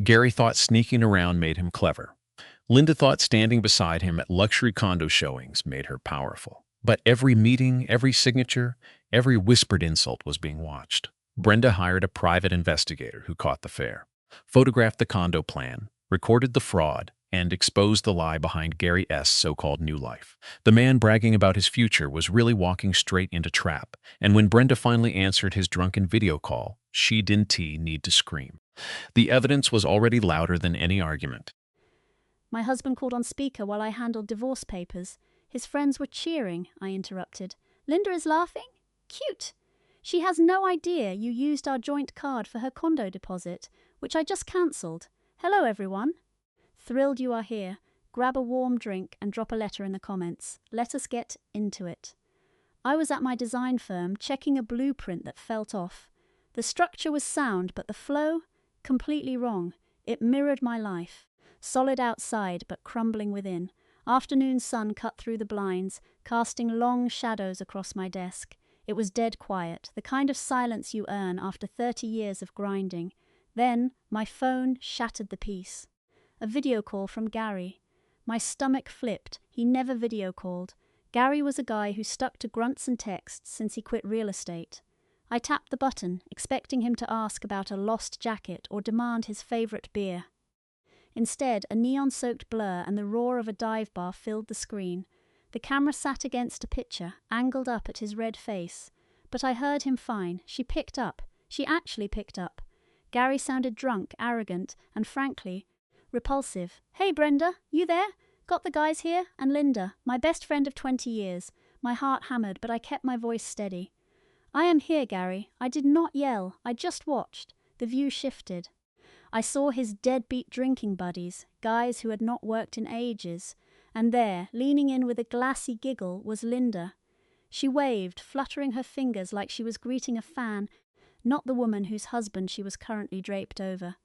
Gary thought sneaking around made him clever. Linda thought standing beside him at luxury condo showings made her powerful. But every meeting, every signature, every whispered insult was being watched. Brenda hired a private investigator who caught the fare, photographed the condo plan, recorded the fraud, and exposed the lie behind Gary S.'s so-called new life. The man bragging about his future was really walking straight into trap, and when Brenda finally answered his drunken video call, she didn't need to scream. The evidence was already louder than any argument. My husband called on speaker while I handled divorce papers. His friends were cheering, I interrupted. Linda is laughing? Cute. She has no idea you used our joint card for her condo deposit, which I just cancelled. Hello, everyone. Thrilled you are here. Grab a warm drink and drop a letter in the comments. Let us get into it. I was at my design firm checking a blueprint that felt off. The structure was sound, but the flow, completely wrong. It mirrored my life. Solid outside, but crumbling within. Afternoon sun cut through the blinds, casting long shadows across my desk. It was dead quiet, the kind of silence you earn after 30 years of grinding. Then, my phone shattered the peace. A video call from Gary. My stomach flipped. He never video called. Gary was a guy who stuck to grunts and texts since he quit real estate. I tapped the button, expecting him to ask about a lost jacket or demand his favorite beer. Instead, a neon-soaked blur and the roar of a dive bar filled the screen. The camera sat against a picture, angled up at his red face. But I heard him fine. She picked up. She actually picked up. Gary sounded drunk, arrogant, and frankly, repulsive. Hey, Brenda, you there? Got the guys here? And Linda, my best friend of 20 years. My heart hammered, but I kept my voice steady. I am here, Gary. I did not yell. I just watched. The view shifted. I saw his deadbeat drinking buddies, guys who had not worked in ages, and there, leaning in with a glassy giggle, was Linda. She waved, fluttering her fingers like she was greeting a fan, not the woman whose husband she was currently draped over.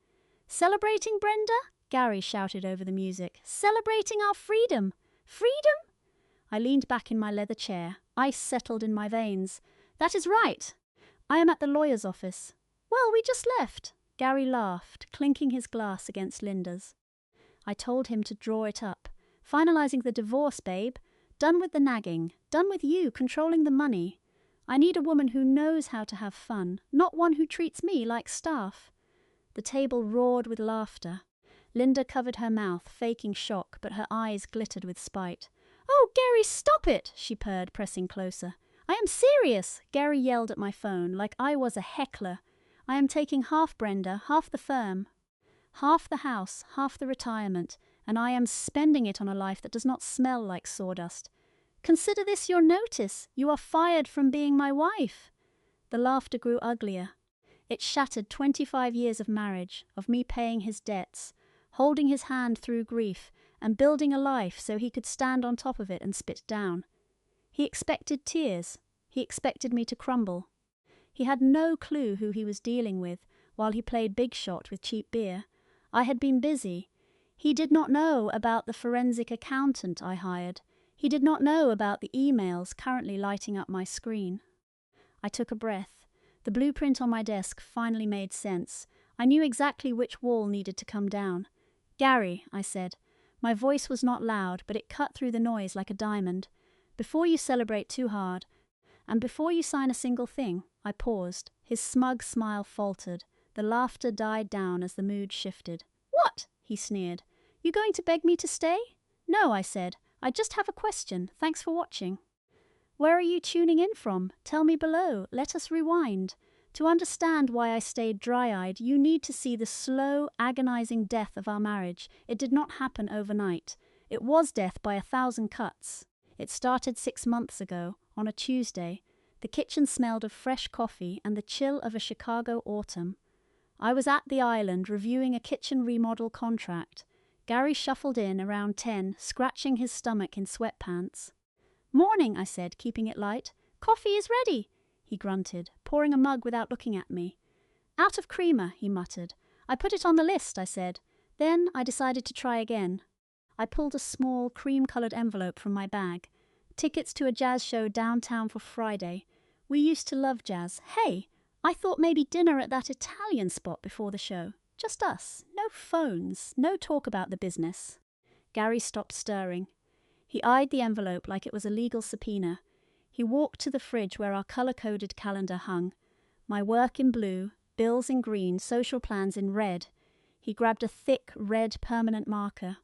Celebrating, Brenda? Gary shouted over the music. Celebrating our freedom! Freedom? I leaned back in my leather chair. Ice settled in my veins. That is right. I am at the lawyer's office. Well, we just left. Gary laughed, clinking his glass against Linda's. I told him to draw it up. Finalizing the divorce, babe. Done with the nagging. Done with you controlling the money. I need a woman who knows how to have fun, not one who treats me like staff. The table roared with laughter. Linda covered her mouth, faking shock, but her eyes glittered with spite. Oh, Gary, stop it, she purred, pressing closer. I am serious, Gary yelled at my phone like I was a heckler. I am taking half Brenda, half the firm, half the house, half the retirement, and I am spending it on a life that does not smell like sawdust. Consider this your notice. You are fired from being my wife. The laughter grew uglier. It shattered 25 years of marriage, of me paying his debts, holding his hand through grief, and building a life so he could stand on top of it and spit down. He expected tears. He expected me to crumble. He had no clue who he was dealing with while he played big shot with cheap beer. I had been busy. He did not know about the forensic accountant I hired. He did not know about the emails currently lighting up my screen. I took a breath. The blueprint on my desk finally made sense. I knew exactly which wall needed to come down. Gary, I said. My voice was not loud, but it cut through the noise like a diamond. Before you celebrate too hard, and before you sign a single thing, I paused. His smug smile faltered. The laughter died down as the mood shifted. What? He sneered. You going to beg me to stay? No, I said. I just have a question. Thanks for watching. Where are you tuning in from? Tell me below. Let us rewind. To understand why I stayed dry-eyed, you need to see the slow, agonizing death of our marriage. It did not happen overnight. It was death by 1,000 cuts. It started 6 months ago, on a Tuesday. The kitchen smelled of fresh coffee and the chill of a Chicago autumn. I was at the island reviewing a kitchen remodel contract. Gary shuffled in around 10, scratching his stomach in sweatpants. Morning, I said, keeping it light. Coffee is ready, he grunted, pouring a mug without looking at me. Out of creamer, he muttered. I put it on the list, I said. Then I decided to try again. I pulled a small, cream-coloured envelope from my bag. Tickets to a jazz show downtown for Friday. We used to love jazz. Hey, I thought maybe dinner at that Italian spot before the show. Just us, no phones, no talk about the business. Gary stopped stirring. He eyed the envelope like it was a legal subpoena. He walked to the fridge where our colour-coded calendar hung. My work in blue, bills in green, social plans in red. He grabbed a thick, red permanent marker.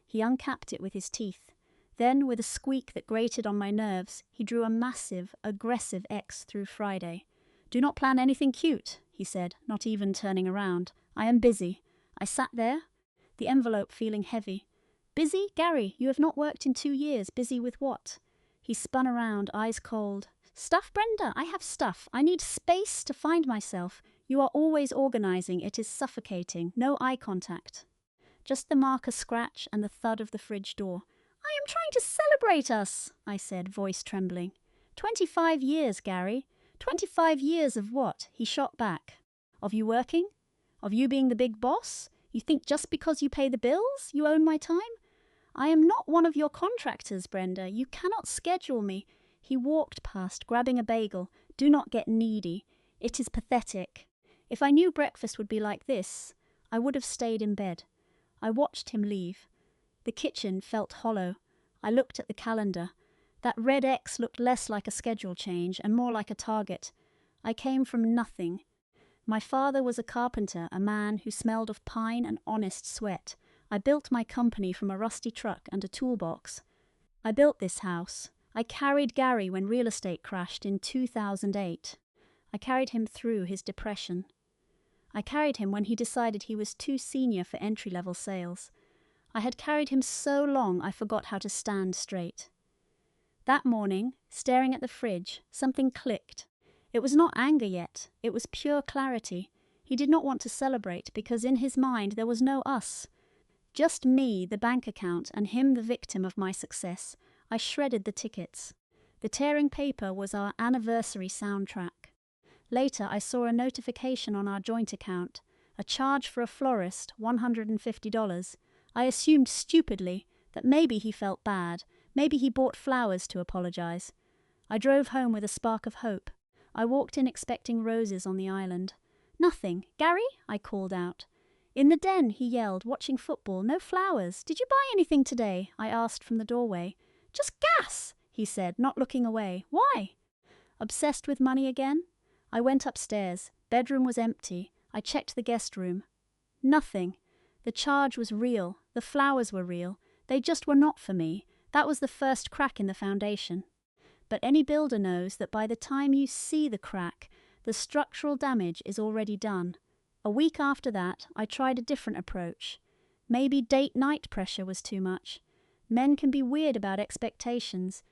He uncapped it with his teeth. Then, with a squeak that grated on my nerves, he drew a massive, aggressive X through Friday. "Do not plan anything cute," he said, not even turning around. "I am busy." I sat there, the envelope feeling heavy. "Busy? Gary, you have not worked in 2 years. Busy with what?" He spun around, eyes cold. "Stuff, Brenda? I have stuff. I need space to find myself. You are always organizing. It is suffocating. No eye contact." Just the marker scratch and the thud of the fridge door. "I am trying to celebrate us," I said, voice trembling. 25 years, Gary. 25 years of what?" He shot back. "Of you working? Of you being the big boss? You think just because you pay the bills, you own my time? I am not one of your contractors, Brenda. You cannot schedule me." He walked past, grabbing a bagel. "Do not get needy. It is pathetic. If I knew breakfast would be like this, I would have stayed in bed." I watched him leave. The kitchen felt hollow. I looked at the calendar. That red X looked less like a schedule change and more like a target. I came from nothing. My father was a carpenter, a man who smelled of pine and honest sweat. I built my company from a rusty truck and a toolbox. I built this house. I carried Gary when real estate crashed in 2008. I carried him through his depression. I carried him when he decided he was too senior for entry-level sales. I had carried him so long I forgot how to stand straight. That morning, staring at the fridge, something clicked. It was not anger yet. It was pure clarity. He did not want to celebrate because in his mind there was no us. Just me, the bank account, and him the victim of my success. I shredded the tickets. The tearing paper was our anniversary soundtrack. Later, I saw a notification on our joint account. A charge for a florist, $150. I assumed stupidly that maybe he felt bad. Maybe he bought flowers to apologize. I drove home with a spark of hope. I walked in expecting roses on the island. "Nothing. Gary?" I called out. "In the den," he yelled, "watching football. No flowers. Did you buy anything today?" I asked from the doorway. "Just gas," he said, not looking away. "Why?" Obsessed with money again? I went upstairs. Bedroom was empty. I checked the guest room. Nothing. The charge was real. The flowers were real. They just were not for me. That was the first crack in the foundation. But any builder knows that by the time you see the crack, the structural damage is already done. A week after that, I tried a different approach. Maybe date night pressure was too much. Men can be weird about expectations.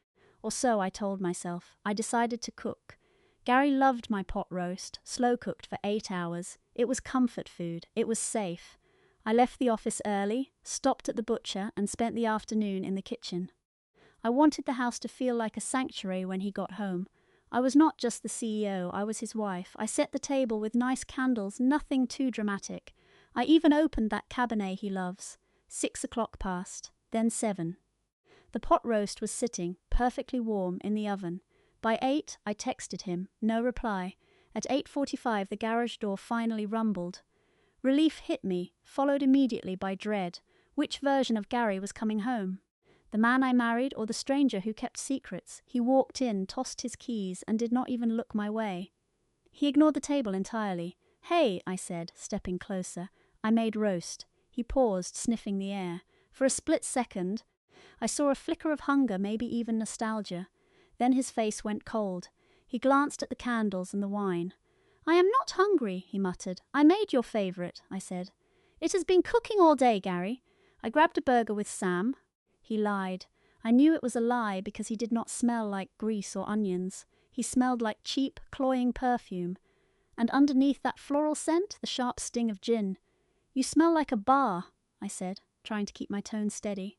Or so I told myself. I decided to cook. Gary loved my pot roast, slow cooked for 8 hours. It was comfort food. It was safe. I left the office early, stopped at the butcher, and spent the afternoon in the kitchen. I wanted the house to feel like a sanctuary when he got home. I was not just the CEO, I was his wife. I set the table with nice candles, nothing too dramatic. I even opened that Cabernet he loves. 6 o'clock passed, then 7. The pot roast was sitting, perfectly warm, in the oven. By 8, I texted him. No reply. At 8:45, the garage door finally rumbled. Relief hit me, followed immediately by dread. Which version of Gary was coming home? The man I married or the stranger who kept secrets? He walked in, tossed his keys, and did not even look my way. He ignored the table entirely. "Hey," I said, stepping closer. "I made roast." He paused, sniffing the air. For a split second, I saw a flicker of hunger, maybe even nostalgia. Then his face went cold. He glanced at the candles and the wine. "I am not hungry," he muttered. "I made your favourite," I said. "It has been cooking all day, Gary." I grabbed a burger with Sam. He lied. I knew it was a lie because he did not smell like grease or onions. He smelled like cheap, cloying perfume. And underneath that floral scent, the sharp sting of gin. "You smell like a bar," I said, trying to keep my tone steady.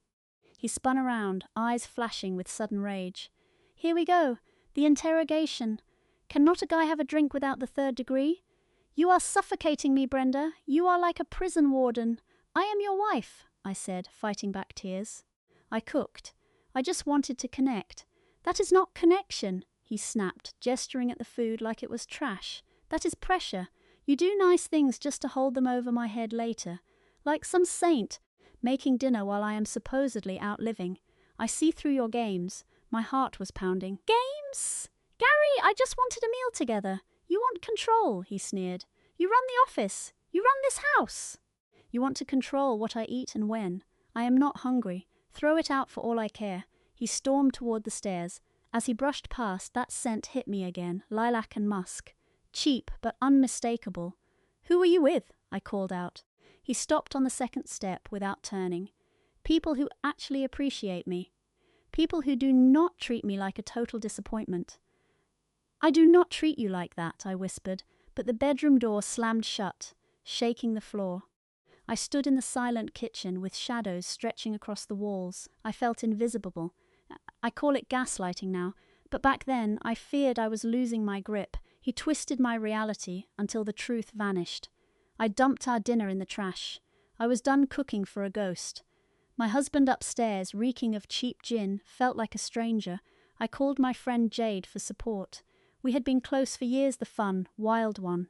He spun around, eyes flashing with sudden rage. "Here we go. The interrogation. Cannot a guy have a drink without the 3rd degree? You are suffocating me, Brenda. You are like a prison warden. I am your wife," I said, fighting back tears. I cooked. I just wanted to connect. "That is not connection," he snapped, gesturing at the food like it was trash. "That is pressure. You do nice things just to hold them over my head later. Like some saint, making dinner while I am supposedly out living. I see through your games. My heart was pounding. Games? Gary, I just wanted a meal together. You want control, he sneered. You run the office. You run this house. You want to control what I eat and when. I am not hungry. Throw it out for all I care. He stormed toward the stairs. As he brushed past, that scent hit me again, lilac and musk. Cheap, but unmistakable. Who were you with? I called out. He stopped on the second step without turning. People who actually appreciate me. People who do not treat me like a total disappointment. I do not treat you like that, I whispered, but the bedroom door slammed shut, shaking the floor. I stood in the silent kitchen with shadows stretching across the walls. I felt invisible. I call it gaslighting now, but back then I feared I was losing my grip. He twisted my reality until the truth vanished. I dumped our dinner in the trash. I was done cooking for a ghost. My husband upstairs, reeking of cheap gin, felt like a stranger. I called my friend Jade for support. We had been close for years, the fun, wild one.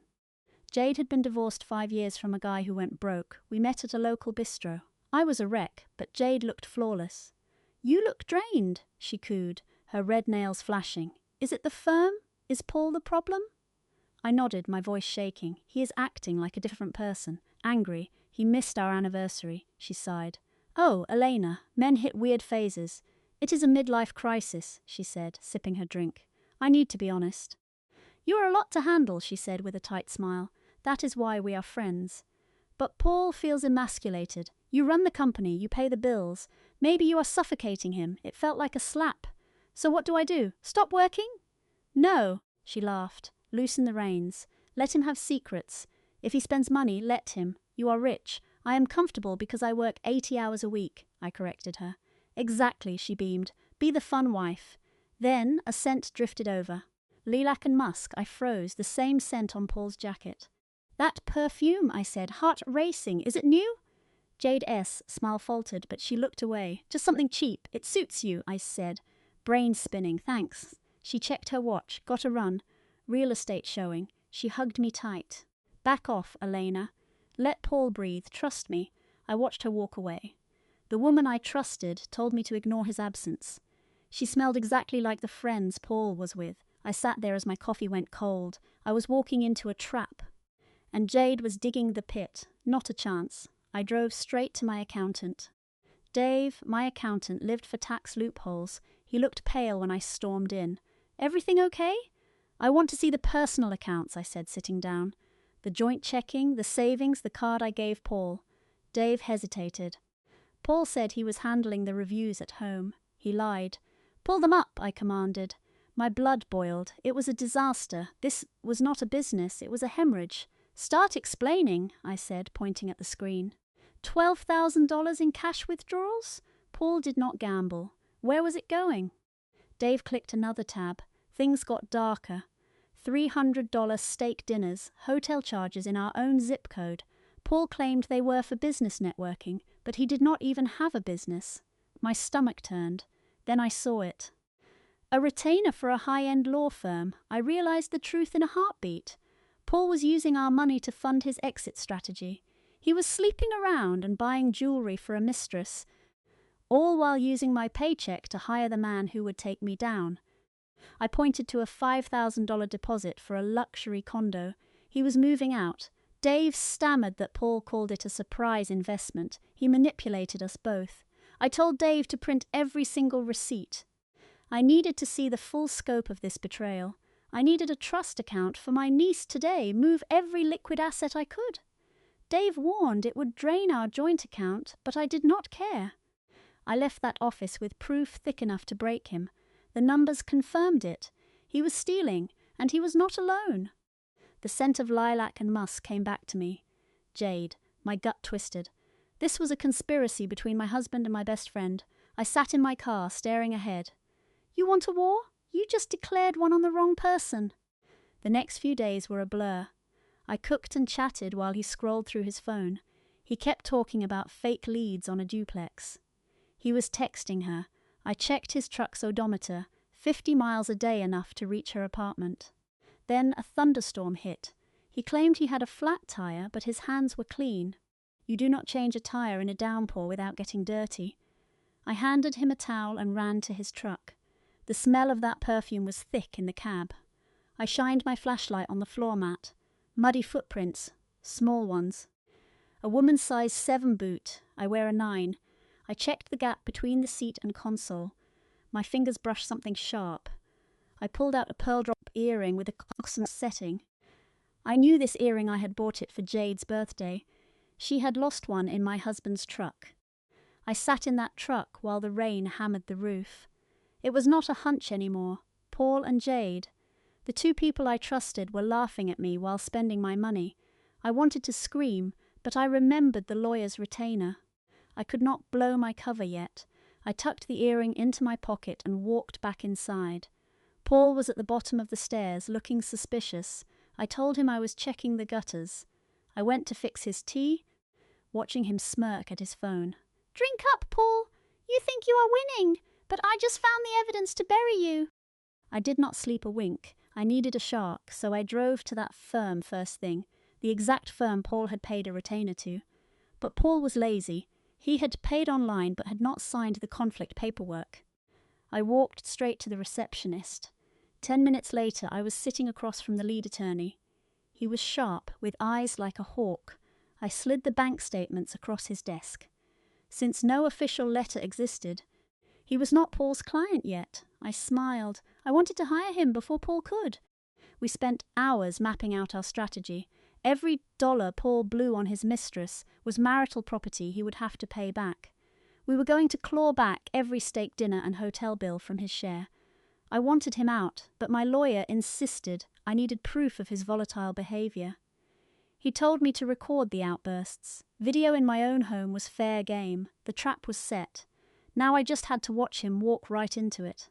Jade had been divorced 5 years from a guy who went broke. We met at a local bistro. I was a wreck, but Jade looked flawless. You look drained, she cooed, her red nails flashing. Is it the firm? Is Paul the problem? I nodded, my voice shaking. He is acting like a different person. Angry. He missed our anniversary. She sighed. Oh, Elena, men hit weird phases. It is a midlife crisis, she said, sipping her drink. I need to be honest. You are a lot to handle, she said with a tight smile. That is why we are friends. But Paul feels emasculated. You run the company, you pay the bills. Maybe you are suffocating him. It felt like a slap. So what do I do? Stop working? No, she laughed. Loosen the reins. Let him have secrets. If he spends money, let him. You are rich. I am comfortable because I work 80 hours a week, I corrected her. Exactly, she beamed. Be the fun wife. Then a scent drifted over. Lilac and musk, I froze, the same scent on Paul's jacket. That perfume, I said, heart racing, is it new? Jade S. smile faltered, but she looked away. Just something cheap. It suits you, I said. Brain spinning, thanks. She checked her watch, got a run. Real estate showing. She hugged me tight. Back off, Elena. Let Paul breathe, trust me. I watched her walk away. The woman I trusted told me to ignore his absence. She smelled exactly like the friends Paul was with. I sat there as my coffee went cold. I was walking into a trap. And Jade was digging the pit. Not a chance. I drove straight to my accountant. Dave, my accountant, lived for tax loopholes. He looked pale when I stormed in. Everything okay? I want to see the personal accounts, I said, sitting down. The joint checking, the savings, the card I gave Paul. Dave hesitated. Paul said he was handling the reviews at home. He lied. Pull them up, I commanded. My blood boiled. It was a disaster. This was not a business. It was a hemorrhage. Start explaining, I said, pointing at the screen. $12,000 in cash withdrawals? Paul did not gamble. Where was it going? Dave clicked another tab. Things got darker. $300 steak dinners, hotel charges in our own zip code. Paul claimed they were for business networking, but he did not even have a business. My stomach turned. Then I saw it. A retainer for a high-end law firm. I realized the truth in a heartbeat. Paul was using our money to fund his exit strategy. He was sleeping around and buying jewelry for a mistress, all while using my paycheck to hire the man who would take me down. I pointed to a $5,000 deposit for a luxury condo. He was moving out. Dave stammered that Paul called it a surprise investment. He manipulated us both. I told Dave to print every single receipt. I needed to see the full scope of this betrayal. I needed a trust account for my niece today, move every liquid asset I could. Dave warned it would drain our joint account, but I did not care. I left that office with proof thick enough to break him. The numbers confirmed it. He was stealing, and he was not alone. The scent of lilac and musk came back to me. Jade. My gut twisted. This was a conspiracy between my husband and my best friend. I sat in my car, staring ahead. You want a war? You just declared one on the wrong person. The next few days were a blur. I cooked and chatted while he scrolled through his phone. He kept talking about fake leads on a duplex. He was texting her. I checked his truck's odometer, 50 miles a day enough to reach her apartment. Then a thunderstorm hit. He claimed he had a flat tire, but his hands were clean. You do not change a tire in a downpour without getting dirty. I handed him a towel and ran to his truck. The smell of that perfume was thick in the cab. I shined my flashlight on the floor mat. Muddy footprints, small ones. A woman's size 7 boot. I wear a 9. I checked the gap between the seat and console. My fingers brushed something sharp. I pulled out a pearl drop earring with a constant setting. I knew this earring. I had bought it for Jade's birthday. She had lost one in my husband's truck. I sat in that truck while the rain hammered the roof. It was not a hunch anymore. Paul and Jade, the two people I trusted, were laughing at me while spending my money. I wanted to scream, but I remembered the lawyer's retainer. I could not blow my cover yet. I tucked the earring into my pocket and walked back inside. Paul was at the bottom of the stairs, looking suspicious. I told him I was checking the gutters. I went to fix his tea, watching him smirk at his phone. "Drink up, Paul. You think you are winning, but I just found the evidence to bury you." I did not sleep a wink. I needed a shark, so I drove to that firm first thing, the exact firm Paul had paid a retainer to. But Paul was lazy. He had paid online but had not signed the conflict paperwork. I walked straight to the receptionist. 10 minutes later, I was sitting across from the lead attorney. He was sharp, with eyes like a hawk. I slid the bank statements across his desk. Since no official letter existed, he was not Paul's client yet. I smiled. I wanted to hire him before Paul could. We spent hours mapping out our strategy. Every dollar Paul blew on his mistress was marital property he would have to pay back. We were going to claw back every steak dinner and hotel bill from his share. I wanted him out, but my lawyer insisted I needed proof of his volatile behavior. He told me to record the outbursts. Video in my own home was fair game. The trap was set. Now I just had to watch him walk right into it.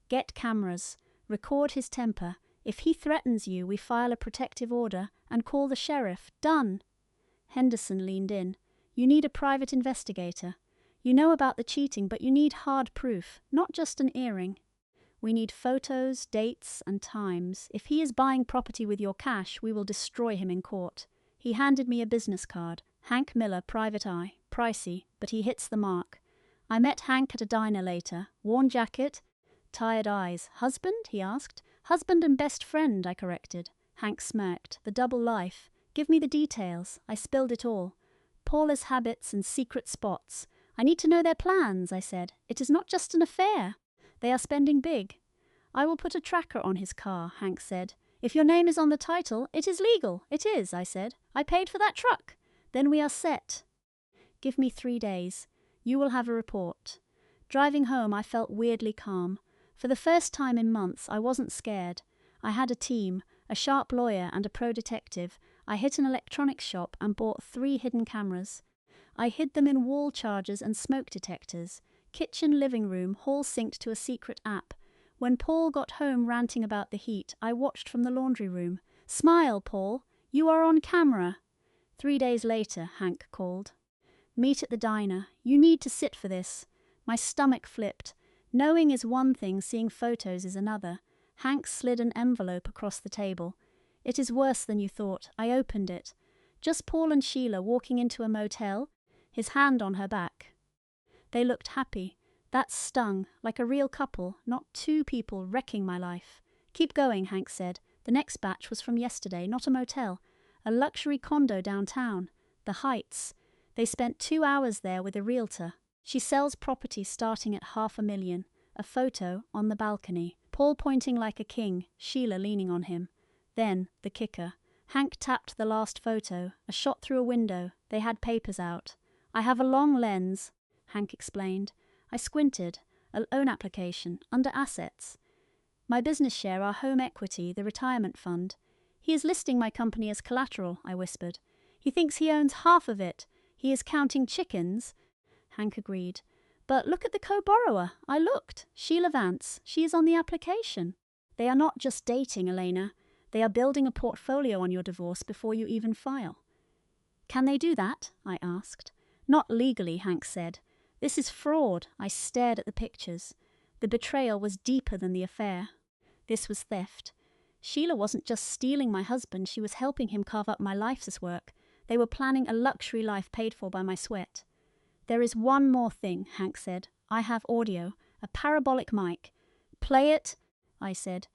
Get cameras. Record his temper. If he threatens you, we file a protective order and call the sheriff. Done. Henderson leaned in. You need a private investigator. You know about the cheating, but you need hard proof, not just an earring. We need photos, dates, and times. If he is buying property with your cash, we will destroy him in court. He handed me a business card. Hank Miller, private eye. Pricey, but he hits the mark. I met Hank at a diner later. Worn jacket, tired eyes. Husband? He asked. Husband and best friend, I corrected. Hank smirked. The double life. Give me the details. I spilled it all. Paula's habits and secret spots. I need to know their plans, I said. It is not just an affair. They are spending big. I will put a tracker on his car, Hank said. If your name is on the title, it is legal. It is, I said. I paid for that truck. Then we are set. Give me 3 days. You will have a report. Driving home, I felt weirdly calm. For the first time in months, I wasn't scared. I had a team, a sharp lawyer and a pro detective. I hit an electronics shop and bought 3 hidden cameras. I hid them in wall chargers and smoke detectors. Kitchen, living room, hall synced to a secret app. When Paul got home ranting about the heat, I watched from the laundry room. Smile, Paul. You are on camera. 3 days later, Hank called. Meet at the diner. You need to sit for this. My stomach flipped. Knowing is one thing, seeing photos is another. Hank slid an envelope across the table. It is worse than you thought. I opened it. Just Paul and Sheila walking into a motel, his hand on her back. They looked happy. That stung, like a real couple, not 2 people wrecking my life. Keep going, Hank said. The next batch was from yesterday, not a motel. A luxury condo downtown. The Heights. They spent 2 hours there with a realtor. She sells property starting at $500,000. A photo on the balcony. Paul pointing like a king, Sheila leaning on him. Then, the kicker. Hank tapped the last photo, a shot through a window. They had papers out. I have a long lens, Hank explained. I squinted. A loan application, under assets. My business share, our home equity, the retirement fund. He is listing my company as collateral, I whispered. He thinks he owns half of it. He is counting chickens. Hank agreed. But look at the co-borrower. I looked. Sheila Vance. She is on the application. They are not just dating, Elena. They are building a portfolio on your divorce before you even file. Can they do that? I asked. Not legally, Hank said. This is fraud. I stared at the pictures. The betrayal was deeper than the affair. This was theft. Sheila wasn't just stealing my husband, she was helping him carve up my life's work. They were planning a luxury life paid for by my sweat. "There is one more thing," Hank said. "I have audio, a parabolic mic." "Play it," I said.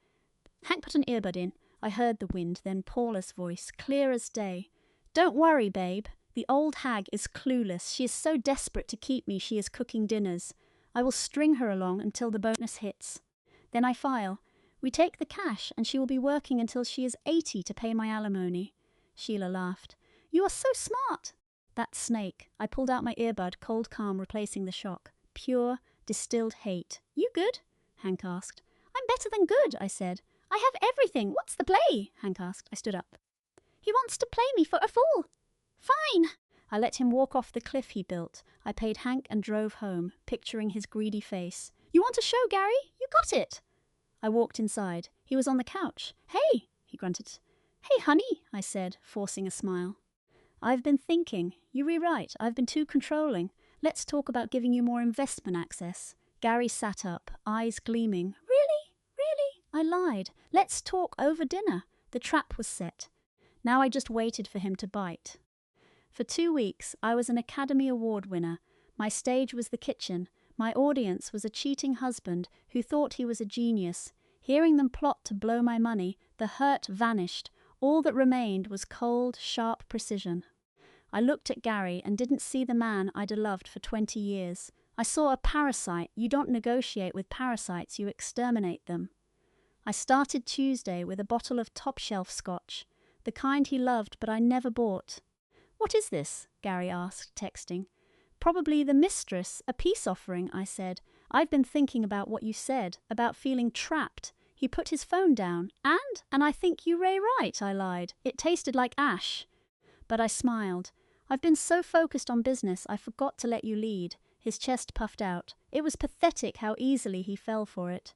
Hank put an earbud in. I heard the wind, then Paula's voice, clear as day. "Don't worry, babe. The old hag is clueless. She is so desperate to keep me she is cooking dinners. I will string her along until the bonus hits. Then I file. We take the cash, and she will be working until she is 80 to pay my alimony." Sheila laughed. "You are so smart." That snake. I pulled out my earbud, cold calm replacing the shock. Pure, distilled hate. "You good?" Hank asked. "I'm better than good," I said. "I have everything. What's the play?" Hank asked. I stood up. "He wants to play me for a fool." "Fine." I let him walk off the cliff he built. I paid Hank and drove home, picturing his greedy face. "You want a show, Gary? You got it." I walked inside. He was on the couch. "Hey," he grunted. "Hey, honey," I said, forcing a smile. "I've been thinking. You rewrite. I've been too controlling. Let's talk about giving you more investment access." Gary sat up, eyes gleaming. "Really? Really?" I lied. "Let's talk over dinner." The trap was set. Now I just waited for him to bite. For 2 weeks, I was an Academy Award winner. My stage was the kitchen. My audience was a cheating husband who thought he was a genius. Hearing them plot to blow my money, the hurt vanished. All that remained was cold, sharp precision. I looked at Gary and didn't see the man I'd loved for 20 years. I saw a parasite. You don't negotiate with parasites, you exterminate them. I started Tuesday with a bottle of top-shelf scotch, the kind he loved but I never bought. "What is this?" Gary asked, texting. "Probably the mistress, a peace offering," I said. "I've been thinking about what you said, about feeling trapped." He put his phone down. And I think you ray right," I lied. "It tasted like ash." But I smiled. "I've been so focused on business, I forgot to let you lead." His chest puffed out. It was pathetic how easily he fell for it.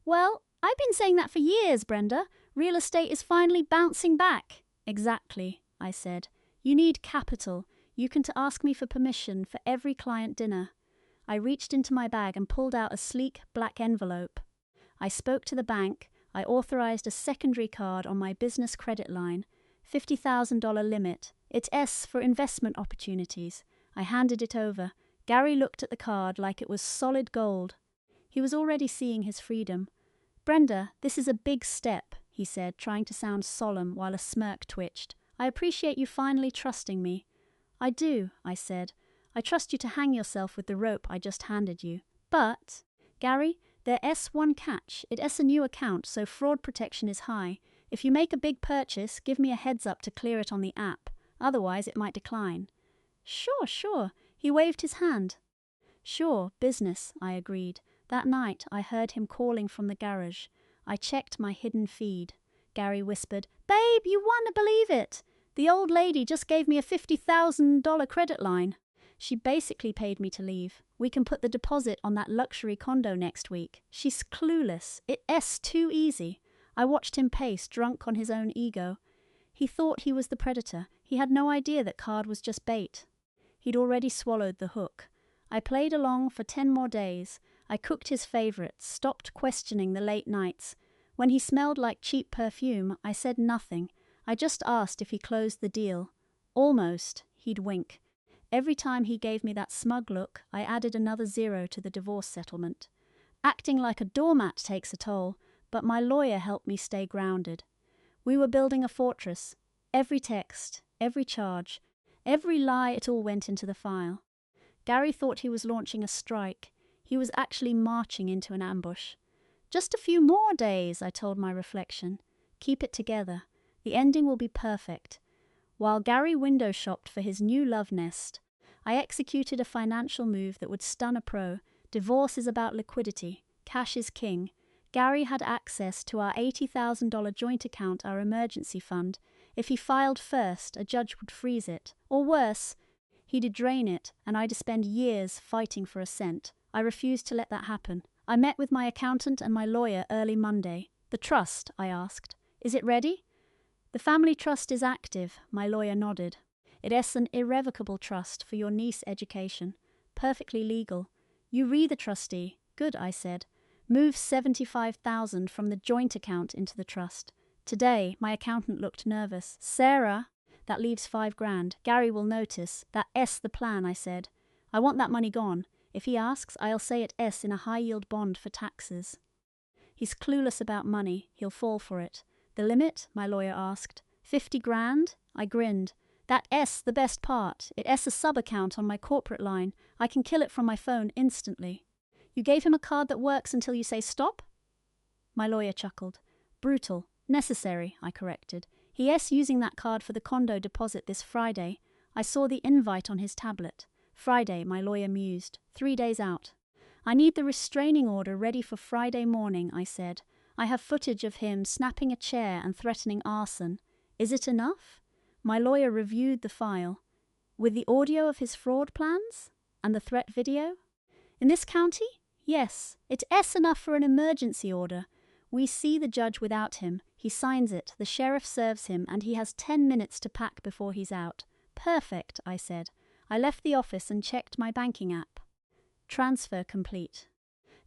"Well, I've been saying that for years, Brenda. Real estate is finally bouncing back." "Exactly," I said. "You need capital. You can ask me for permission for every client dinner." I reached into my bag and pulled out a sleek black envelope. I spoke to the bank. I authorized a secondary card on my business credit line. $50,000 limit. It's S for investment opportunities. I handed it over. Gary looked at the card like it was solid gold. He was already seeing his freedom. "Brenda, this is a big step," he said, trying to sound solemn while a smirk twitched. "I appreciate you finally trusting me." "I do," I said. "I trust you to hang yourself with the rope I just handed you. But, Gary, there is one catch. It is a new account, so fraud protection is high. If you make a big purchase, give me a heads up to clear it on the app. Otherwise, it might decline." Sure. He waved his hand. "Sure, business," I agreed. That night, I heard him calling from the garage. I checked my hidden feed. Gary whispered, "Babe, you won't believe it. The old lady just gave me a $50,000 credit line. She basically paid me to leave. We can put the deposit on that luxury condo next week. She's clueless. It is too easy." I watched him pace, drunk on his own ego. He thought he was the predator. He had no idea that card was just bait. He'd already swallowed the hook. I played along for 10 more days. I cooked his favorites, stopped questioning the late nights. When he smelled like cheap perfume, I said nothing. I just asked if he closed the deal. Almost. He'd wink. Every time he gave me that smug look, I added another 0 to the divorce settlement. Acting like a doormat takes a toll, but my lawyer helped me stay grounded. We were building a fortress. Every text, every charge, every lie, it all went into the file. Gary thought he was launching a strike. He was actually marching into an ambush. "Just a few more days," I told my reflection. "Keep it together. The ending will be perfect." While Gary window shopped for his new love nest, I executed a financial move that would stun a pro. Divorce is about liquidity. Cash is king. Gary had access to our $80,000 joint account, our emergency fund. If he filed first, a judge would freeze it. Or worse, he'd drain it, and I'd spend years fighting for a cent. I refused to let that happen. I met with my accountant and my lawyer early Monday. "The trust," I asked. "Is it ready?" "The family trust is active," my lawyer nodded. "It is an irrevocable trust for your niece's education. Perfectly legal. You read the trustee." "Good," I said. "Move $75,000 from the joint account into the trust." Today, my accountant looked nervous. "Sarah, That leaves 5 grand. Gary will notice. That S the plan, I said. I want that money gone. If he asks, I'll say it S in a high-yield bond for taxes. He's clueless about money. He'll fall for it. The limit? My lawyer asked. 50 grand? I grinned. That S the best part. It S a sub-account on my corporate line. I can kill it from my phone instantly. You gave him a card that works until you say stop? My lawyer chuckled. Brutal. Necessary, I corrected. He S using that card for the condo deposit this Friday. I saw the invite on his tablet. Friday, my lawyer mused. 3 days out. I need the restraining order ready for Friday morning, I said. I have footage of him snapping a chair and threatening arson. Is it enough? My lawyer reviewed the file. With the audio of his fraud plans? And the threat video? In this county? Yes. It's S enough for an emergency order. We see the judge without him. He signs it, the sheriff serves him, and he has 10 minutes to pack before he's out. Perfect, I said. I left the office and checked my banking app. Transfer complete.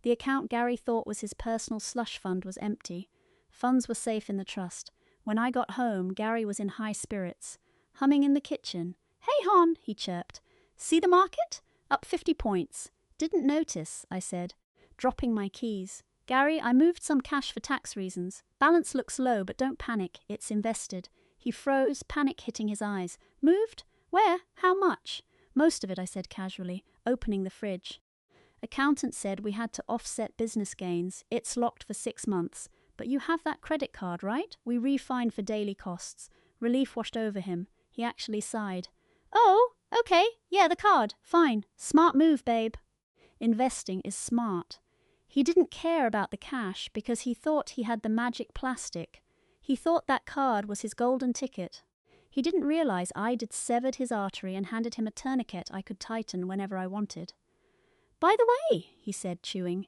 The account Gary thought was his personal slush fund was empty. Funds were safe in the trust. When I got home, Gary was in high spirits. Humming in the kitchen. Hey, Hon, he chirped. See the market? Up 50 points. Didn't notice, I said, dropping my keys. Gary, I moved some cash for tax reasons. Balance looks low, but don't panic. It's invested. He froze, panic hitting his eyes. Moved? Where? How much? Most of it, I said casually, opening the fridge. Accountant said we had to offset business gains. It's locked for 6 months. But you have that credit card, right? We refined for daily costs. Relief washed over him. He actually sighed. Oh, okay. Yeah, the card. Fine. Smart move, babe. Investing is smart. He didn't care about the cash because he thought he had the magic plastic. He thought that card was his golden ticket. He didn't realize I'd severed his artery and handed him a tourniquet I could tighten whenever I wanted. By the way, he said, chewing,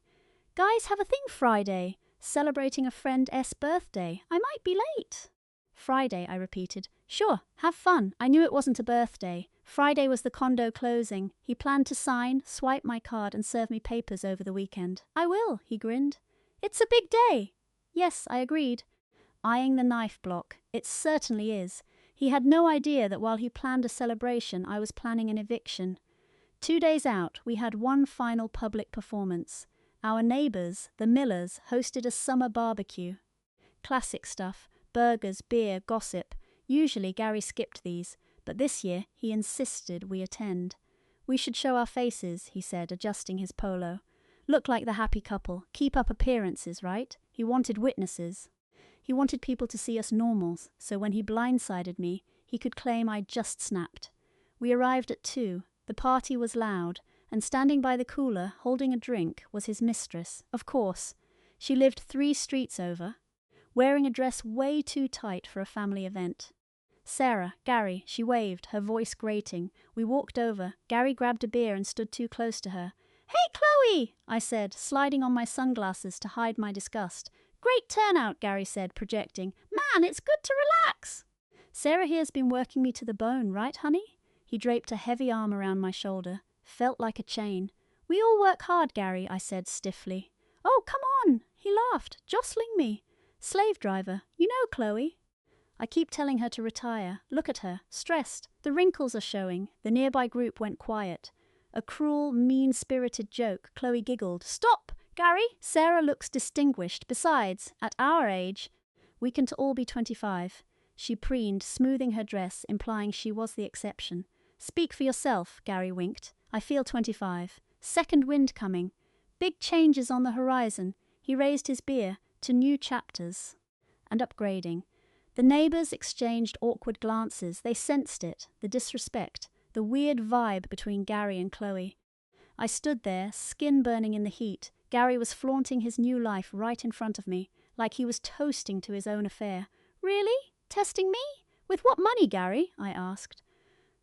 guys have a thing Friday, celebrating a friend S' birthday. I might be late. Friday, I repeated. Sure, have fun. I knew it wasn't a birthday. Friday was the condo closing. He planned to sign, swipe my card, and serve me papers over the weekend. I will, he grinned. It's a big day. Yes, I agreed. Eyeing the knife block. It certainly is. He had no idea that while he planned a celebration, I was planning an eviction. 2 days out, we had one final public performance. Our neighbours, the Millers, hosted a summer barbecue. Classic stuff. Burgers, beer, gossip. Usually Gary skipped these, but this year he insisted we attend. We should show our faces, he said, adjusting his polo. Look like the happy couple. Keep up appearances, right? He wanted witnesses. He wanted people to see us normals, so when he blindsided me, he could claim I'd just snapped. We arrived at 2. The party was loud, and standing by the cooler, holding a drink, was his mistress, of course. She lived 3 streets over, wearing a dress way too tight for a family event. Sarah, Gary, she waved, her voice grating. We walked over. Gary grabbed a beer and stood too close to her. Hey, Chloe, I said, sliding on my sunglasses to hide my disgust. Great turnout, Gary said, projecting. Man, it's good to relax. Sarah here's been working me to the bone, right, honey? He draped a heavy arm around my shoulder. Felt like a chain. We all work hard, Gary, I said stiffly. Oh, come on, he laughed, jostling me. Slave driver, you know Chloe. I keep telling her to retire. Look at her, stressed. The wrinkles are showing. The nearby group went quiet. A cruel, mean-spirited joke. Chloe giggled. Stop, Gary. Sarah looks distinguished. Besides, at our age, we can all be 25. She preened, smoothing her dress, implying she was the exception. Speak for yourself, Gary winked. I feel 25. Second wind coming. Big changes on the horizon. He raised his beer to new chapters. And upgrading. The neighbours exchanged awkward glances. They sensed it, the disrespect, the weird vibe between Gary and Chloe. I stood there, skin burning in the heat. Gary was flaunting his new life right in front of me, like he was toasting to his own affair. Really? Testing me? With what money, Gary? I asked.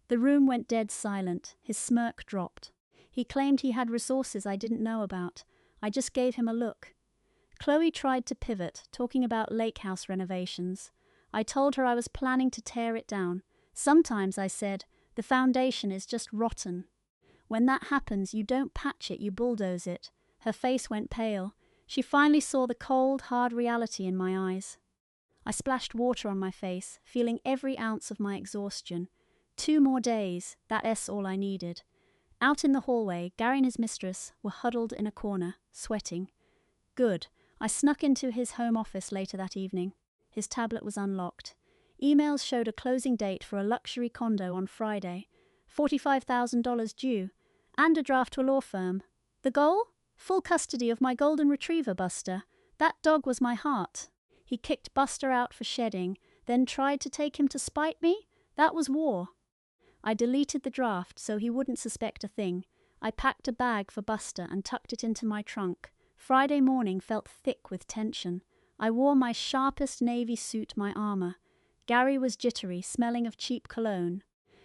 The room went dead silent. His smirk dropped. He claimed he had resources I didn't know about. I just gave him a look. Chloe tried to pivot, talking about lake house renovations. I told her I was planning to tear it down. Sometimes, I said, the foundation is just rotten. When that happens, you don't patch it, you bulldoze it. Her face went pale. She finally saw the cold, hard reality in my eyes. I splashed water on my face, feeling every ounce of my exhaustion. 2 more days, that's all I needed. Out in the hallway, Gary and his mistress were huddled in a corner, sweating. Good. I snuck into his home office later that evening. His tablet was unlocked. Emails showed a closing date for a luxury condo on Friday, $45,000 due, and a draft to a law firm. The goal? Full custody of my golden retriever, Buster. That dog was my heart. He kicked Buster out for shedding, then tried to take him to spite me? That was war. I deleted the draft so he wouldn't suspect a thing. I packed a bag for Buster and tucked it into my trunk. Friday morning felt thick with tension. I wore my sharpest navy suit, my armor. Gary was jittery, smelling of cheap cologne.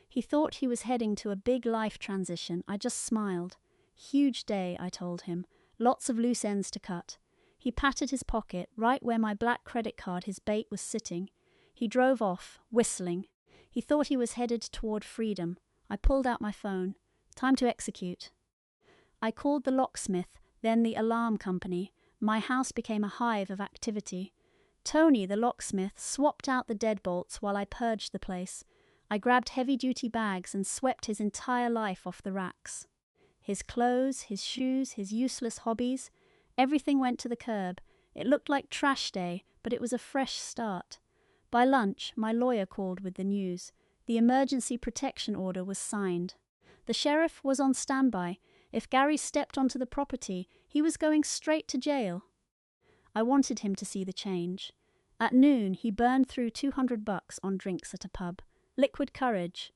He thought he was heading to a big life transition. I just smiled. Huge day, I told him. Lots of loose ends to cut. He patted his pocket, right where my black credit card, his bait, was sitting. He drove off, whistling. He thought he was headed toward freedom. I pulled out my phone. Time to execute. I called the locksmith, then the alarm company. My house became a hive of activity. Tony, the locksmith, swapped out the deadbolts while I purged the place. I grabbed heavy-duty bags and swept his entire life off the racks. His clothes, his shoes, his useless hobbies, everything went to the curb. It looked like trash day, but it was a fresh start. By lunch, my lawyer called with the news. The emergency protection order was signed. The sheriff was on standby. If Gary stepped onto the property, he was going straight to jail. I wanted him to see the change. At noon, he burned through $200 on drinks at a pub. Liquid courage.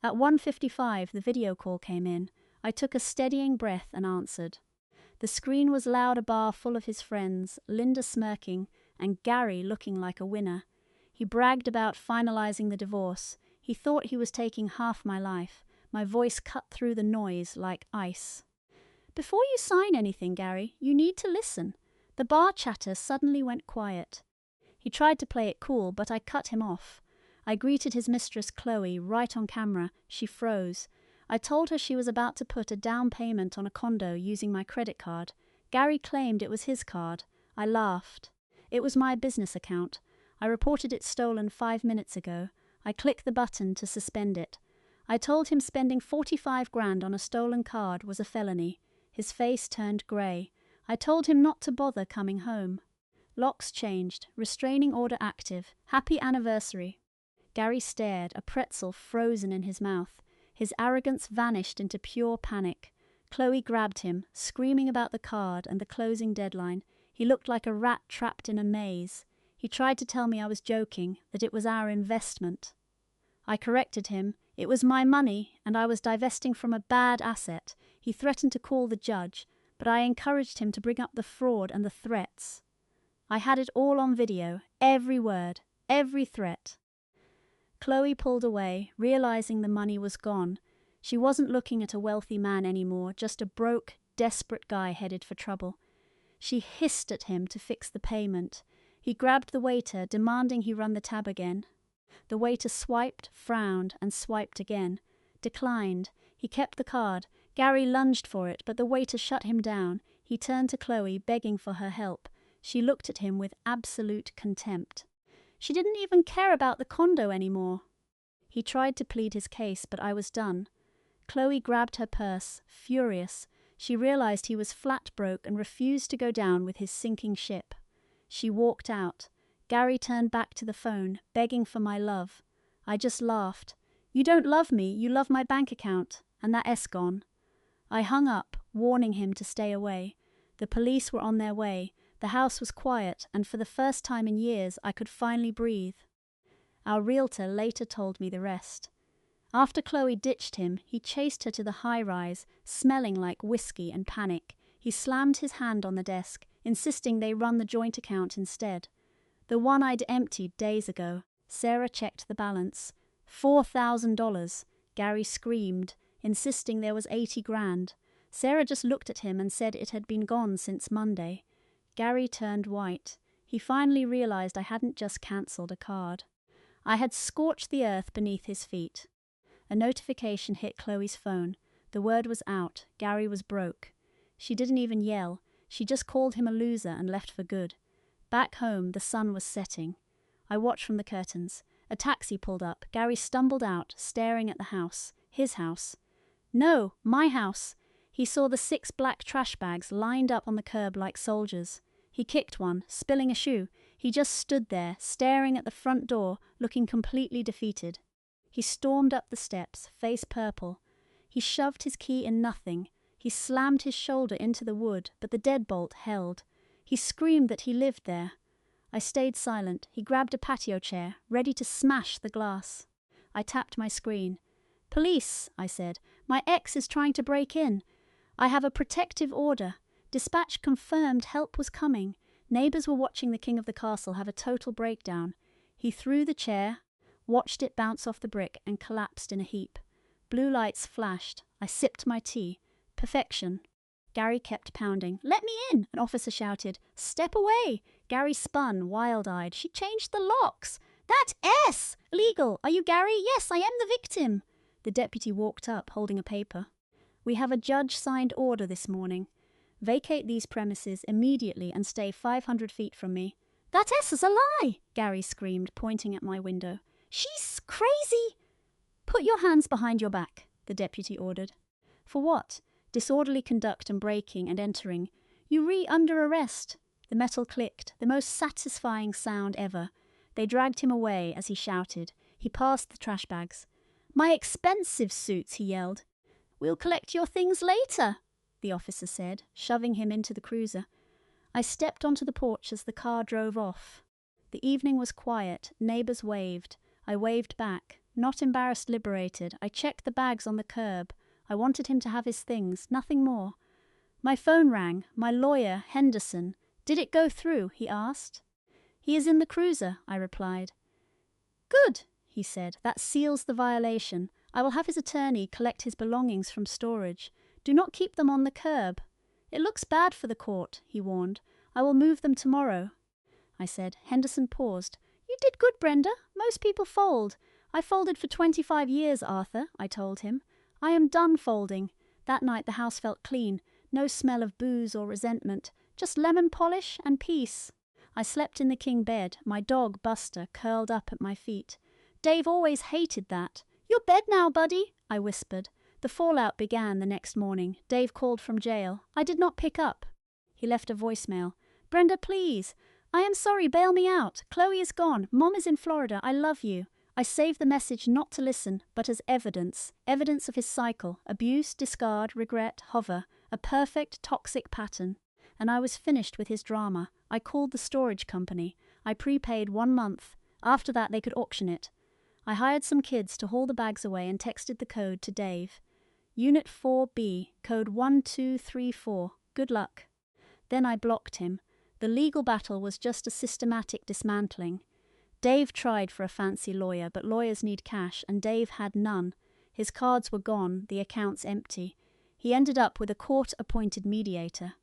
At 1:55, the video call came in. I took a steadying breath and answered. The screen was loud, a bar full of his friends, Linda smirking, and Gary looking like a winner. He bragged about finalizing the divorce. He thought he was taking half my life. My voice cut through the noise like ice. Before you sign anything, Gary, you need to listen. The bar chatter suddenly went quiet. He tried to play it cool, but I cut him off. I greeted his mistress, Chloe, right on camera. She froze. I told her she was about to put a down payment on a condo using my credit card. Gary claimed it was his card. I laughed. It was my business account. I reported it stolen 5 minutes ago. I clicked the button to suspend it. I told him spending $45,000 on a stolen card was a felony. His face turned grey. I told him not to bother coming home. Locks changed. Restraining order active. Happy anniversary. Gary stared, a pretzel frozen in his mouth. His arrogance vanished into pure panic. Chloe grabbed him, screaming about the card and the closing deadline. He looked like a rat trapped in a maze. He tried to tell me I was joking, that it was our investment. I corrected him. It was my money, and I was divesting from a bad asset. He threatened to call the judge, but I encouraged him to bring up the fraud and the threats. I had it all on video, every word, every threat. Chloe pulled away, realizing the money was gone. She wasn't looking at a wealthy man anymore, just a broke, desperate guy headed for trouble. She hissed at him to fix the payment. He grabbed the waiter, demanding he run the tab again. The waiter swiped, frowned, and swiped again. Declined. He kept the card. Gary lunged for it, but the waiter shut him down. He turned to Chloe, begging for her help. She looked at him with absolute contempt. She didn't even care about the condo anymore. He tried to plead his case, but I was done. Chloe grabbed her purse, furious. She realized he was flat broke and refused to go down with his sinking ship. She walked out. Gary turned back to the phone, begging for my love. I just laughed. You don't love me, you love my bank account, and that S gone. I hung up, warning him to stay away. The police were on their way. The house was quiet, and for the first time in years I could finally breathe. Our realtor later told me the rest. After Chloe ditched him, he chased her to the high-rise, smelling like whiskey and panic. He slammed his hand on the desk, insisting they run the joint account instead. The one I'd emptied days ago. Sarah checked the balance. $4,000. Gary screamed, insisting there was $80,000. Sarah just looked at him and said it had been gone since Monday. Gary turned white. He finally realized I hadn't just cancelled a card. I had scorched the earth beneath his feet. A notification hit Chloe's phone. The word was out. Gary was broke. She didn't even yell. She just called him a loser and left for good. Back home, the sun was setting. I watched from the curtains. A taxi pulled up. Gary stumbled out, staring at the house. His house. No, my house. He saw the 6 black trash bags lined up on the curb like soldiers. He kicked one, spilling a shoe. He just stood there, staring at the front door, looking completely defeated. He stormed up the steps, face purple. He shoved his key in nothing. He slammed his shoulder into the wood, but the deadbolt held. He screamed that he lived there. I stayed silent. He grabbed a patio chair, ready to smash the glass. I tapped my screen. "Police," I said. "My ex is trying to break in. I have a protective order. Dispatch confirmed help was coming. Neighbors were watching the king of the castle have a total breakdown." He threw the chair, watched it bounce off the brick, and collapsed in a heap. Blue lights flashed. I sipped my tea. Perfection. Gary kept pounding. "Let me in!" an officer shouted. "Step away!" Gary spun, wild-eyed. "She changed the locks!" "That S! Illegal! Are you Gary?" "Yes, I am the victim." The deputy walked up, holding a paper. "We have a judge-signed order this morning. Vacate these premises immediately and stay 500 feet from me." "That S is a lie!" Gary screamed, pointing at my window. "She's crazy!" "Put your hands behind your back," the deputy ordered. "For what?" "Disorderly conduct and breaking and entering. You're under arrest." The metal clicked, the most satisfying sound ever. They dragged him away as he shouted. He passed the trash bags. "My expensive suits," he yelled. "We'll collect your things later," the officer said, shoving him into the cruiser. I stepped onto the porch as the car drove off. The evening was quiet. Neighbors waved. I waved back. Not embarrassed, liberated. I checked the bags on the curb. I wanted him to have his things, nothing more. My phone rang. My lawyer, Henderson. "Did it go through?" he asked. "He is in the cruiser," I replied. "Good," he said. "That seals the violation. I will have his attorney collect his belongings from storage. Do not keep them on the curb." "It looks bad for the court," he warned. "I will move them tomorrow." I said. Henderson paused. "You did good, Brenda. Most people fold. I folded for 25 years, Arthur," I told him. "I am done folding." That night the house felt clean. No smell of booze or resentment. Just lemon polish and peace. I slept in the king bed, my dog, Buster, curled up at my feet. Dave always hated that. "You're bed now, buddy," I whispered. The fallout began the next morning. Dave called from jail. I did not pick up. He left a voicemail. "Brenda, please. I am sorry, bail me out. Chloe is gone. Mom is in Florida. I love you." I saved the message not to listen, but as evidence. Evidence of his cycle. Abuse, discard, regret, hover. A perfect, toxic pattern. And I was finished with his drama. I called the storage company. I prepaid 1 month. After that, they could auction it. I hired some kids to haul the bags away and texted the code to Dave. Unit 4B, code 1234. Good luck. Then I blocked him. The legal battle was just a systematic dismantling. Dave tried for a fancy lawyer, but lawyers need cash, and Dave had none. His cards were gone, the accounts empty. He ended up with a court-appointed mediator.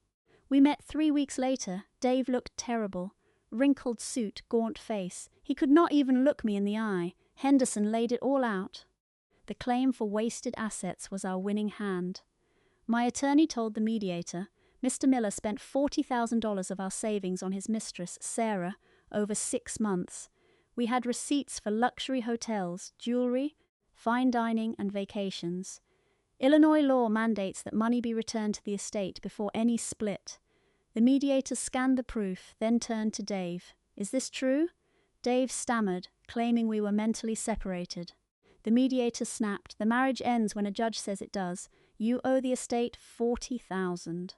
We met 3 weeks later. Dave looked terrible. Wrinkled suit, gaunt face. He could not even look me in the eye. Henderson laid it all out. The claim for wasted assets was our winning hand. My attorney told the mediator, Mr. Miller spent $40,000 of our savings on his mistress, Sarah, over 6 months. We had receipts for luxury hotels, jewelry, fine dining, and vacations. Illinois law mandates that money be returned to the estate before any split. The mediator scanned the proof, then turned to Dave. "Is this true?" Dave stammered, claiming we were mentally separated. The mediator snapped. "The marriage ends when a judge says it does. You owe the estate $40,000.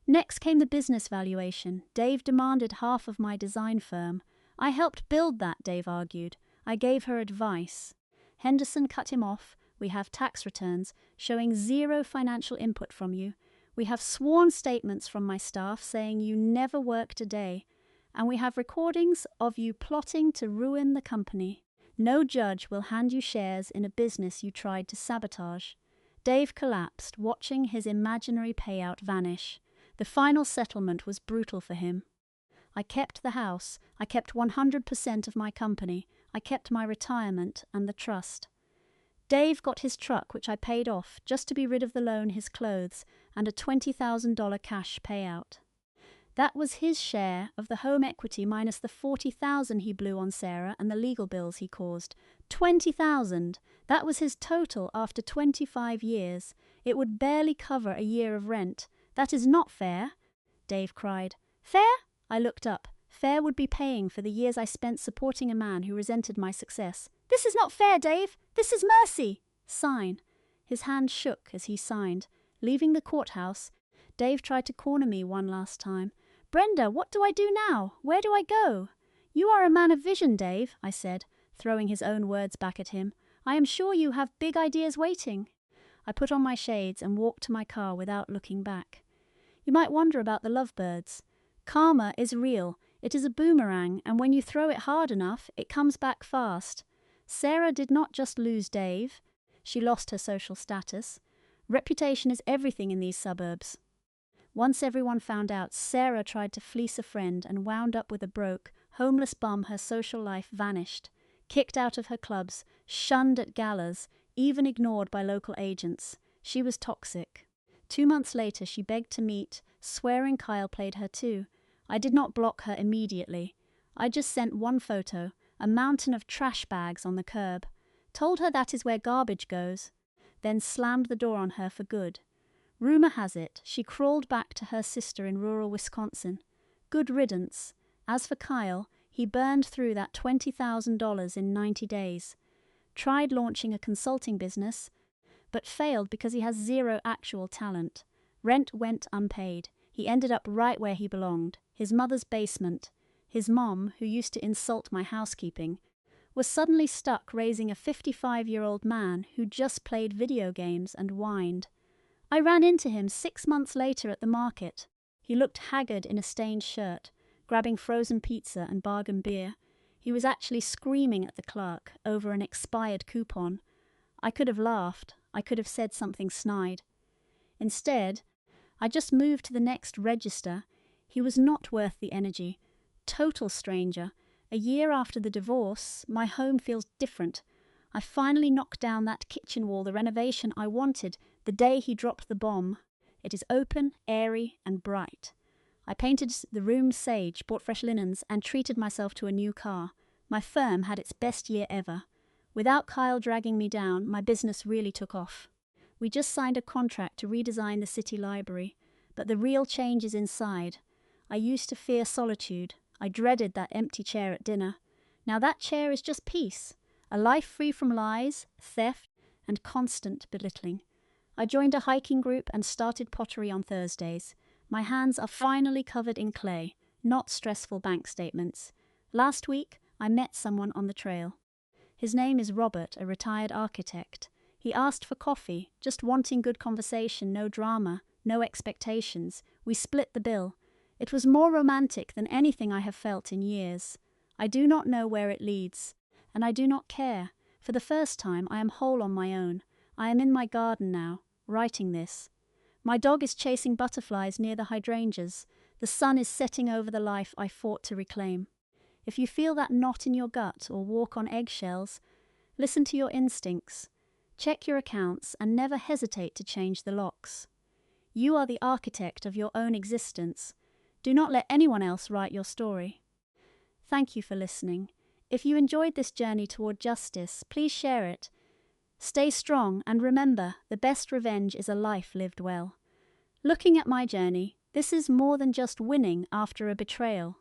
Next came the business valuation. Dave demanded half of my design firm. I helped build that, Dave argued. I gave her advice. Henderson cut him off. We have tax returns showing 0 financial input from you. We have sworn statements from my staff saying you never worked a day. And we have recordings of you plotting to ruin the company. No judge will hand you shares in a business you tried to sabotage." Dave collapsed, watching his imaginary payout vanish. The final settlement was brutal for him. I kept the house. I kept 100% of my company. I kept my retirement and the trust. Dave got his truck, which I paid off, just to be rid of the loan, his clothes, and a $20,000 cash payout. That was his share of the home equity minus the $40,000 he blew on Sarah and the legal bills he caused. $20,000! That was his total after 25 years. It would barely cover a year of rent. That is not fair, Dave cried. Fair? I looked up. Fair would be paying for the years I spent supporting a man who resented my success. This is not fair, Dave! This is mercy! Sign. His hand shook as he signed. Leaving the courthouse, Dave tried to corner me one last time. Brenda, what do I do now? Where do I go? You are a man of vision, Dave, I said, throwing his own words back at him. I am sure you have big ideas waiting. I put on my shades and walked to my car without looking back. You might wonder about the lovebirds. Karma is real. It is a boomerang, and when you throw it hard enough, it comes back fast. Sarah did not just lose Dave. She lost her social status. Reputation is everything in these suburbs. Once everyone found out, Sarah tried to fleece a friend and wound up with a broke, homeless bum. Her social life vanished. Kicked out of her clubs, shunned at galas, even ignored by local agents. She was toxic. 2 months later, she begged to meet, swearing Kyle played her too. I did not block her immediately. I just sent one photo, a mountain of trash bags on the curb. Told her that is where garbage goes. Then slammed the door on her for good. Rumor has it, she crawled back to her sister in rural Wisconsin. Good riddance. As for Kyle, he burned through that $20,000 in 90 days. Tried launching a consulting business, but failed because he has zero actual talent. Rent went unpaid. He ended up right where he belonged, his mother's basement. His mom, who used to insult my housekeeping, was suddenly stuck raising a 55-year-old man who just played video games and whined. I ran into him 6 months later at the market. He looked haggard in a stained shirt, grabbing frozen pizza and bargain beer. He was actually screaming at the clerk over an expired coupon. I could have laughed. I could have said something snide. Instead, I just moved to the next register. He was not worth the energy. Total stranger. A year after the divorce, my home feels different. I finally knocked down that kitchen wall, the renovation I wanted, the day he dropped the bomb. It is open, airy, and bright. I painted the room sage, bought fresh linens, and treated myself to a new car. My firm had its best year ever. Without Kyle dragging me down, my business really took off. We just signed a contract to redesign the city library, but the real change is inside. I used to fear solitude. I dreaded that empty chair at dinner. Now that chair is just peace. A life free from lies, theft, and constant belittling. I joined a hiking group and started pottery on Thursdays. My hands are finally covered in clay, not stressful bank statements. Last week, I met someone on the trail. His name is Robert, a retired architect. He asked for coffee, just wanting good conversation, no drama, no expectations. We split the bill. It was more romantic than anything I have felt in years. I do not know where it leads, and I do not care. For the first time, I am whole on my own. I am in my garden now, writing this. My dog is chasing butterflies near the hydrangeas. The sun is setting over the life I fought to reclaim. If you feel that knot in your gut or walk on eggshells, listen to your instincts. Check your accounts and never hesitate to change the locks. You are the architect of your own existence. Do not let anyone else write your story. Thank you for listening. If you enjoyed this journey toward justice, please share it. Stay strong and remember, the best revenge is a life lived well. Looking at my journey, this is more than just winning after a betrayal.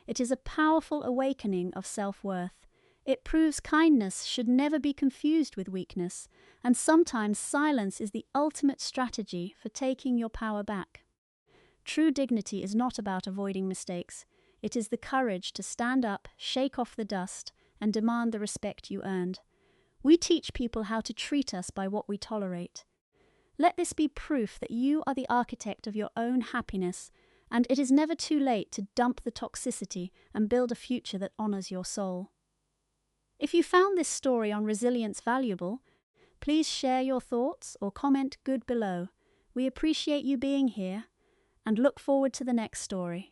It is a powerful awakening of self-worth. It proves kindness should never be confused with weakness, and sometimes silence is the ultimate strategy for taking your power back. True dignity is not about avoiding mistakes. It is the courage to stand up, shake off the dust, and demand the respect you earned. We teach people how to treat us by what we tolerate. Let this be proof that you are the architect of your own happiness, and it is never too late to dump the toxicity and build a future that honors your soul. If you found this story on resilience valuable, please share your thoughts or comment good below. We appreciate you being here and look forward to the next story.